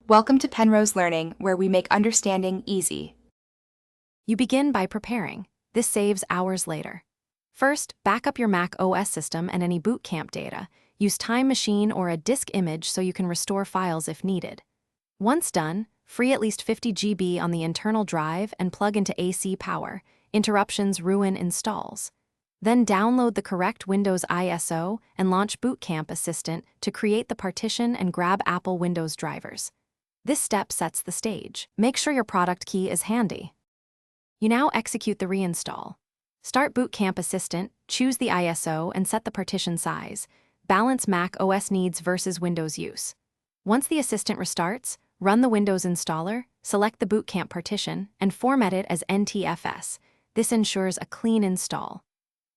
Welcome to Penrose Learning, where we make understanding easy. You begin by preparing. This saves hours later. First, back up your Mac OS system and any bootcamp data. Use Time Machine or a disk image so you can restore files if needed. Once done, free at least 50 GB on the internal drive and plug into AC power. Interruptions ruin installs. Then download the correct Windows ISO and launch Bootcamp Assistant to create the partition and grab Apple Windows drivers. This step sets the stage. Make sure your product key is handy. You now execute the reinstall. Start Bootcamp Assistant, choose the ISO, and set the partition size. Balance Mac OS needs versus Windows use. Once the assistant restarts, run the Windows installer, select the Bootcamp partition, and format it as NTFS. This ensures a clean install.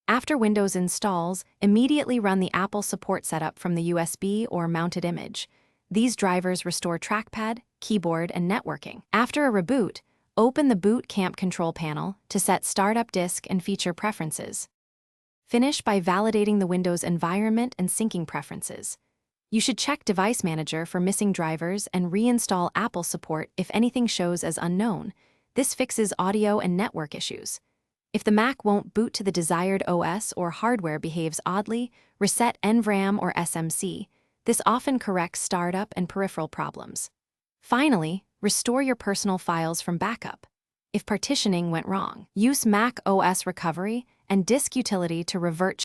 After Windows installs, immediately run the Apple support setup from the USB or mounted image. These drivers restore trackpad, keyboard, and networking. After a reboot, open the Bootcamp control panel to set startup disk and feature preferences. Finish by validating the Windows environment and syncing preferences. You should check Device Manager for missing drivers and reinstall Apple support if anything shows as unknown. This fixes audio and network issues. If the Mac won't boot to the desired OS or hardware behaves oddly, reset NVRAM or SMC. This often corrects startup and peripheral problems. Finally, restore your personal files from backup. If partitioning went wrong, use Mac OS Recovery and Disk Utility to revert.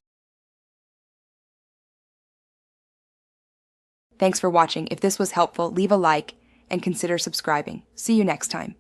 Thanks for watching. If this was helpful, leave a like and consider subscribing. See you next time.